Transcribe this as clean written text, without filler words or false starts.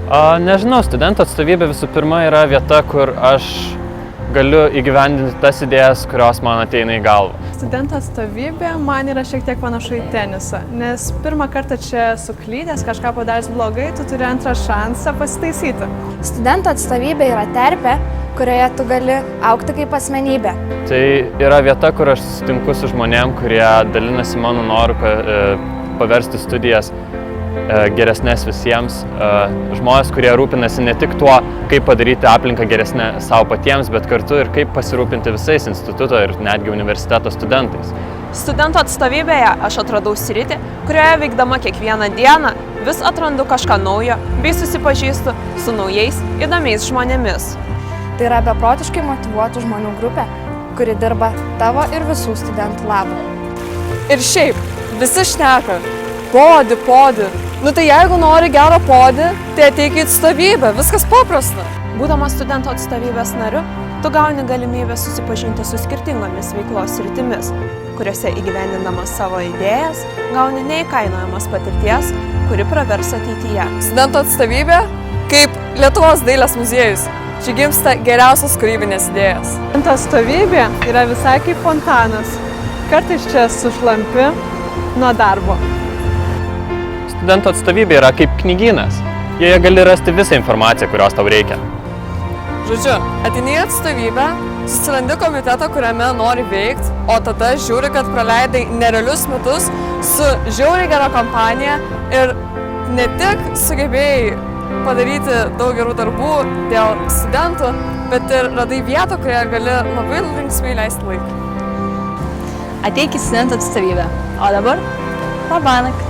Nežinau, studentų atstovybė visų pirma yra vieta, kur aš galiu įgyvendinti tas idėjas, kurios man ateina į galvą. Studentų atstovybė man yra šiek tiek panašu į tenisą, nes pirmą kartą čia suklydęs, kažką padaręs blogai, tu turi antrą šansą pasitaisyti. Studentų atstovybė yra terpė, kurioje tu gali augti kaip asmenybė. Tai yra vieta, kur aš susitinku su žmonėm, kurie dalinasi mano noru paversti studijas geresnės visiems. Žmonės, kurie rūpinasi ne tik tuo, kaip padaryti aplinką geresnę savo patiems, bet kartu ir kaip pasirūpinti visais instituto ir netgi universiteto studentais. Studentų atstovybėje aš atradau sritį, kurioje veikdama kiekvieną dieną vis atrandu kažką naujo bei susipažįstu su naujais, įdomiais žmonėmis. Tai yra beprotiškai motyvuotų žmonių grupė, kuri dirba tavo ir visų studentų labui. Ir šiaip, visi šneka, podį. Nu tai jeigu nori gero podį, tai ateik į atstovybę, viskas paprasta. Būdamas studentų atstovybės nariu, tu gauni galimybę susipažinti su skirtingomis veiklos sritimis, kuriuose įgyvendindamas savo idėjas gauni neįkainojamas patirties, kuri pravers ateityje. Studentų atstovybė kaip Lietuvos dailės muziejus. Čia gimsta geriausios kūrybinės idėjas. Studentų atstovybė yra visai kaip fontanas. Kartais čia sušlampi nuo darbo. Studentų atstovybė yra kaip knygynas. Joje gali rasti visą informaciją, kurios tau reikia. Žodžiu, ateini į atstovybę, susirandi komitetą, kuriame nori veikti, o tada žiūri, kad praleidai nerealius metus su žiauriai gera kompanija ir ne tik sugebėjai padaryti daug gerų darbų dėl studentų, bet ir radai vietą, kurioje gali labai linksmai leisti laiką. Ateik į studentų atstovybę. O dabar, labanak.